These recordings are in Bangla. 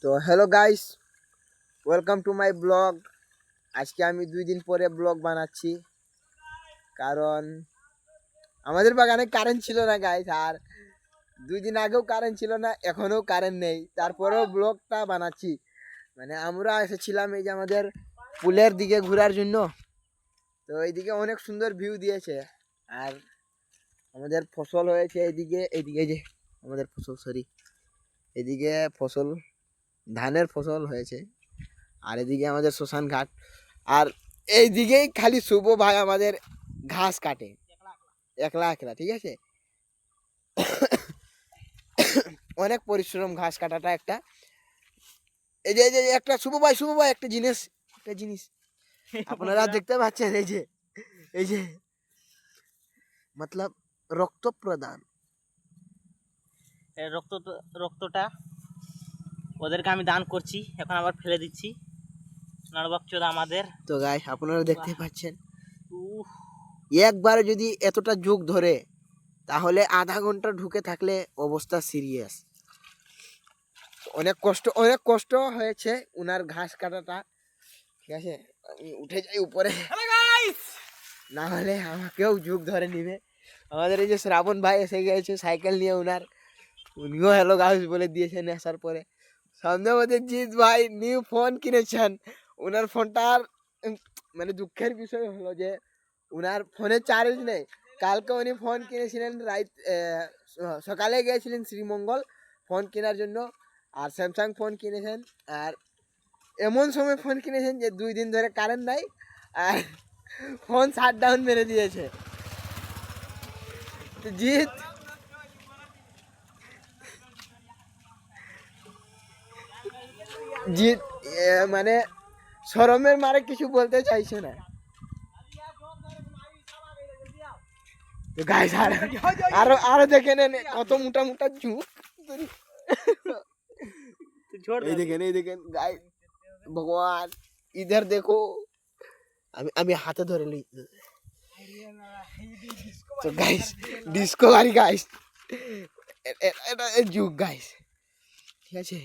তো hello guys, welcome to my blog. আজকে আমি 2 দিন পরে ব্লগ বানাচ্ছি, কারণ আমাদের বাগানে কারেন্ট ছিল না গাইস। আর 2 দিন আগেও কারেন্ট ছিল না, এখনও কারেন্ট নেই, তারপরেও ব্লগটা বানাচ্ছি। মানে আমরা এসেছিলাম এই যে আমাদের পুলের দিকে ঘোরার জন্য। তো এইদিকে অনেক সুন্দর ভিউ দিয়েছে, আর আমাদের ফসল হয়েছে এইদিকে যে আমাদের ফসল, এদিকে ফসল ধানের ফসল হয়েছে, আর এদিকে আমাদের শ্মশান ঘাট। আর এইদিকেই খালি শুভ ভাই আমাদের ঘাস কাটে একলা একলা, ঠিক আছে। অনেক পরিশ্রম ঘাস কাটাটা একটা। এই যে একটা শুভ ভাই একটা জিনিস আপনারা দেখতে পাচ্ছেন, এই যে মতলব রক্ত প্রদান, রক্তটা ওদেরকে আমি দান করছি, এখন আবার ফেলে দিচ্ছি। নরবকচোদ আমাদের। তো গাই আপনারা দেখতে পাচ্ছেন, একবার যদি এতটা যুগ ধরে, তাহলে আধা ঘন্টা ঢুকে থাকলে অবস্থা সিরিয়াস। অনেক কষ্ট হয়েছে উনার ঘাস কাটাটা, ঠিক আছে। আমি উঠে যাই উপরে, না হলে আমাকেও যুগ ধরে নিবে। আমাদের এই যে শ্রাবণ ভাই এসে গেছে সাইকেল নিয়ে, উনিও হ্যালো গাইস বলে দিয়েছেন আসার পরে। সামনে আমাদের জিৎ ভাই নিউ ফোন কিনেছেন। উনার ফোনটার মানে দুঃখের বিষয় হলো যে উনার ফোনে চার্জ নেই। কালকে উনি ফোন কিনেছিলেন, সকালে গিয়েছিলেন শ্রীমঙ্গল ফোন কেনার জন্য, আর স্যামসাং ফোন কিনেছেন। আর এমন সময় ফোন কিনেছেন যে 2 দিন ধরে কারেন্ট নাই, আর ফোন শাটডাউন মেরে দিয়েছে। তো জিৎ মানে শরমের মারে কিছু বলতে চাইছে না। গাইস আরো দেখে নেন কত মোটা মোটা চুপ। এই দেখেন গাইস, ভগবান ইধার দেখো। আমি হাতে ধরে লি। তো গাইস ডিসকভারি গাইস, এটা যুগ গাইস, ঠিক আছে।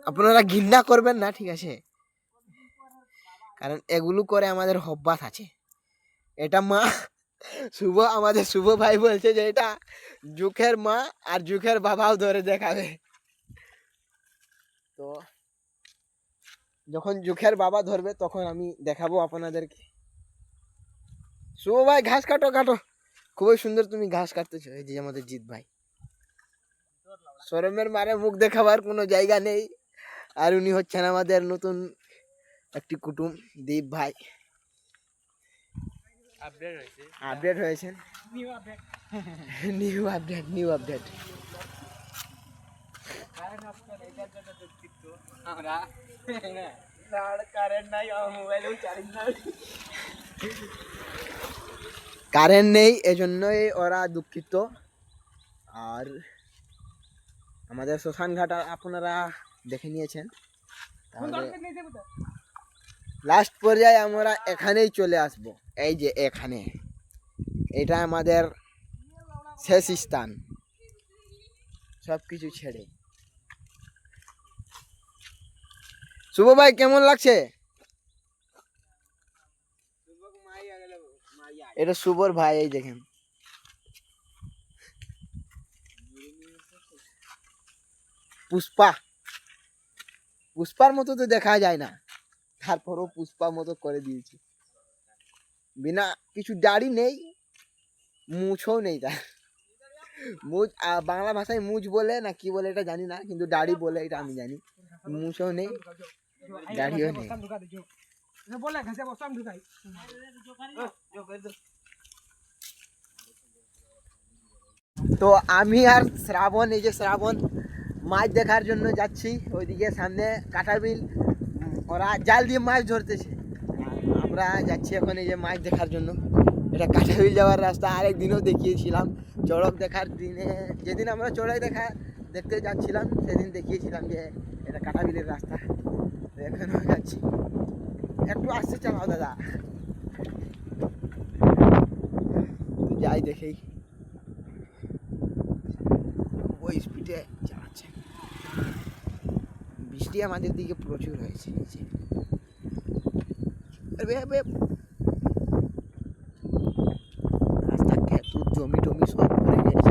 আপনারা ঘৃণা করবেন না, ঠিক আছে, কারণ এগুলো করে আমাদের অভ্যাস আছে। এটা মা আমাদের শুভ ভাই বলছে যে এটা জুখের মা আর জুখের বাবাও ধরে দেখাবে। তো যখন জুখের বাবা ধরবে তখন আমি দেখাবো আপনাদেরকে। শুভ ভাই ঘাস কাটো, খুবই সুন্দর তুমি ঘাস কাটতেছো। এই যে আমাদের জিৎ ভাই, শরমের মারে মুখ দেখাবার কোনো জায়গা নেই। আর উনি হচ্ছেন আমাদের নতুন একটি কুটুম, দীপ ভাই। আপডেট হয়েছেন, নিউ আপডেট। কারেন্ট নেই, এজন্যই ওরা দুঃখিত। আর আমাদের শ্মশান ঘাট আপনারা দেখে নিয়েছেন, তাহলে লাস্ট পর্যায়ে আমরা এখানেই চলে আসব। এই যে এখানে, এটা আমাদের শেষ স্থান, সবকিছু ছেড়ে। শুভ ভাই কেমন লাগছে? এটা শুভর ভাই, এই দেখেন। পুষ্পার মতো তো দেখা যায় না, তারপরও পুষ্পার মতো করে দিয়েছি। বিনা কিছু দাড়ি নেই, মুছও নেই তার। মুছ বাংলা ভাষায় মুছ বলে না কি বলে এটা জানি না, কিন্তু দাড়ি বলে এটা আমি জানি। মুছও নেই, দাড়িও নেই। তো আমি আর শ্রাবণ, এই যে শ্রাবণ মাছ দেখার জন্য যাচ্ছি। ওইদিকে সামনে কাঁটাবিল, ওরা জাল দিয়ে মাছ ধরতেছে। আমরা যাচ্ছি এখন এই যে মাছ দেখার জন্য। এটা কাঁটাবিল যাওয়ার রাস্তা। আরেকদিনও দেখিয়েছিলাম চড়ক দেখার দিনে, যেদিন আমরা চড়ক দেখতে যাচ্ছিলাম সেদিন দেখিয়েছিলাম যে এটা কাঁটাবিলের রাস্তা। এখানেও যাচ্ছি, একটু আসতে চালাও দাদা, যাই দেখেই। ওই স্পিডে চালাচ্ছে। বৃষ্টি আমাদের দিকে প্রচুর হয়েছে নিচে। রাস্তা খেত জমি টমি সব ভরে গেছে।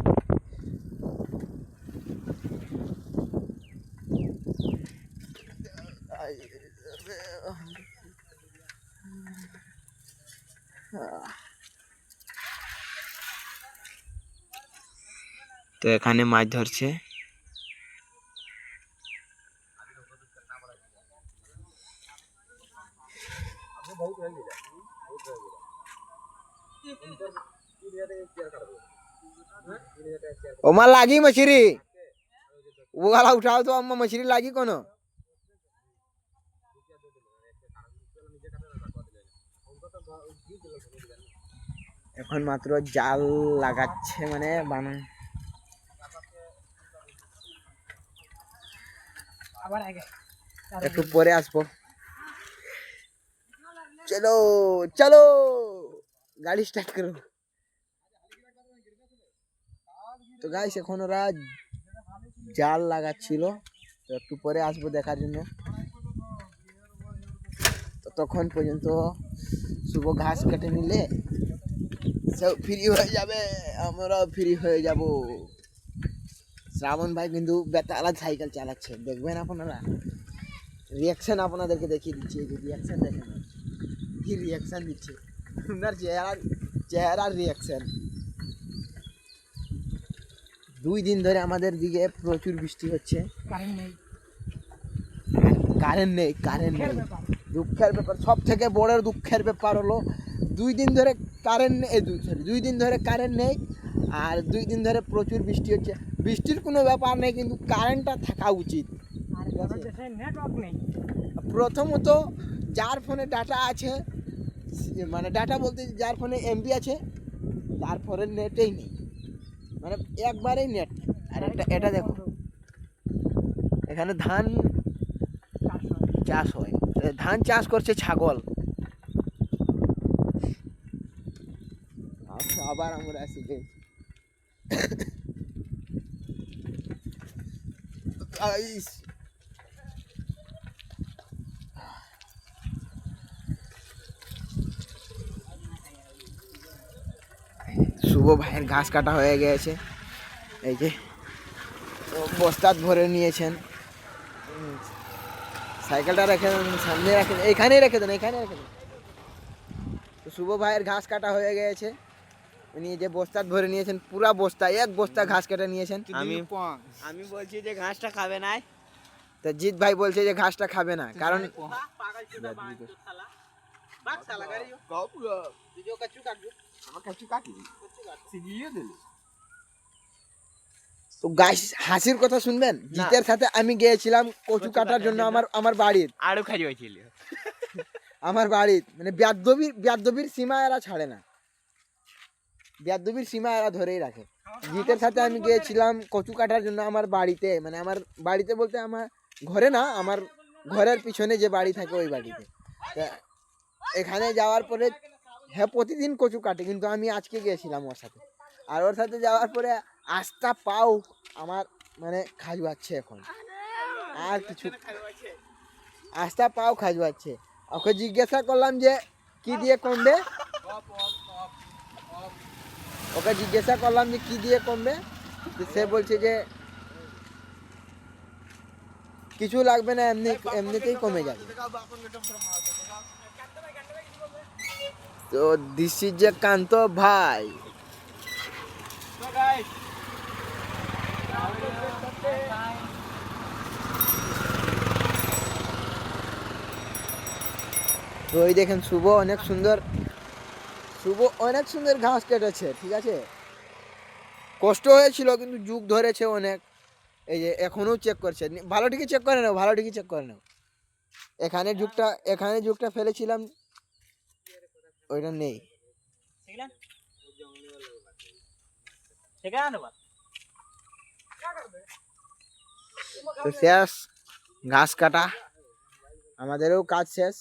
তো এখানে মাছ ধরছে। ओमा लागी मछली वो वाला उठाओ तो अम्मा मछली लागी कोनो। এখন মাত্র জাল লাগাচ্ছে মানে বানা একটু পরে আসবো। চলো চলো গাড়ি স্টার্ট করো। তো গাইস এখন ওরা জাল লাগাচ্ছিল, তো একটু পরে আসবো দেখার জন্য। তো তখন পর্যন্ত শুভ ঘাস কেটে নিলে সব ফ্রি হয়ে যাবে, আমরাও ফ্রি হয়ে যাব। শ্রাবণ ভাই কিন্তু বেতালা সাইকেল চালাচ্ছে, দেখবেন আপনারা। রিয়াকশন আপনাদেরকে দেখিয়ে দিচ্ছি, এই যে রিয়াকশন দেখেন, কি রিয়াকশন দিচ্ছে, আপনার চেহারার রিয়াকশন। 2 দিন ধরে আমাদের দিকে প্রচুর বৃষ্টি হচ্ছে, কারেন্ট নেই। দুঃখের ব্যাপার, সব থেকে বড় দুঃখের ব্যাপার হলো 2 দিন ধরে কারেন্ট নেই। 2 দিন ধরে কারেন্ট নেই, আর 2 দিন ধরে প্রচুর বৃষ্টি হচ্ছে। বৃষ্টির কোনো ব্যাপার নেই, কিন্তু কারেন্টটা থাকা উচিত। প্রথমত যার ফোনে ডাটা আছে, মানে ডাটা বলতে যার ফোনে এমবি আছে, তার ফোনে নেটেই নেই, মানে একবারেই নেট। আর এটা দেখো, এখানে ধান চাষ হয়, ধান চাষ করছে ছাগল। আবার আমরা আসি শুভ ভাইয়ের ঘাস কাটা হয়ে গেছে, এই যে বস্তাত ভরে নিয়েছেন। সাইকেলটা রেখে দেন সামনে, রেখে দেন, এখানেই রেখে দেন, এখানে রেখে দেন। তো শুভ ভাইয়ের ঘাস কাটা হয়ে গেছে, উনি যে বস্তাত ভরে নিয়েছেন, পুরা বস্তা, এক বস্তা ঘাস কেটে নিয়েছেন। আমি বলছি যে ঘাসটা খাবে না, তো জিৎ ভাই বলছে যে ঘাসটা খাবে না, কারণ তো গাছ হাসির কথা শুনবেন। জিতের সাথে আমি গিয়েছিলাম কচু কাটার জন্য আমার বাড়ির, আরো খাই হয়েছিল আমার বাড়ির, মানে বেয়াদবির সীমা এরা ছাড়ে না, বেয়াদবির সীমা এরা ধরেই রাখে। জিতের সাথে আমি গিয়েছিলাম কচু কাটার জন্য আমার বাড়িতে, মানে আমার বাড়িতে বলতে আমার ঘরে না, আমার ঘরের পিছনে যে বাড়ি থাকে ওই বাড়িতে। এখানে যাওয়ার পরে হ্যাঁ প্রতিদিন কচু কাটে, কিন্তু আমি আজকে গিয়েছিলাম ওর সাথে। আর ওর সাথে যাওয়ার পরে আস্তা পাও আমার মানে খাজুয়াচ্ছে এখন, আর কিছু আস্তা পাও খাজুয়াচ্ছে। ওকে জিজ্ঞাসা করলাম যে কি দিয়ে কমবে, ওকে জিজ্ঞাসা করলাম যে কি দিয়ে কমবে, সে বলছে যে কিছু লাগবে না, এমনিতেই কমে যাবে। তো দিস ইজ যে কান্ত ভাই। তো ওই দেখেন শুভ অনেক সুন্দর ঘাস কেটেছে, ঠিক আছে। কষ্ট হয়েছিল, কিন্তু যুগ ধরেছে অনেক। এই যে এখনো চেক করছে, ভালো ঠিকই চেক করে নাও। এখানে যুগটা ফেলেছিলাম, ওইটা নেই। তো শেষ ঘাস কাটা, আমাদেরও কাজ শেষ,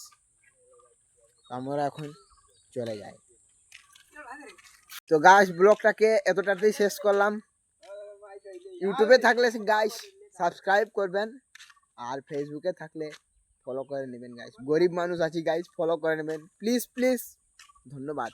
আমরা এখন চলে যাই। তো গাছ ব্লগটাকে এতটাতেই শেষ করলাম। ইউটিউবে থাকলে গাইস সাবস্ক্রাইব করবেন, আর ফেসবুকে থাকলে ফলো করে নেবেন গাইস। গরিব মানুষ আছি গাইস, ফলো করে নেবেন প্লিজ প্লিজ। ধন্যবাদ।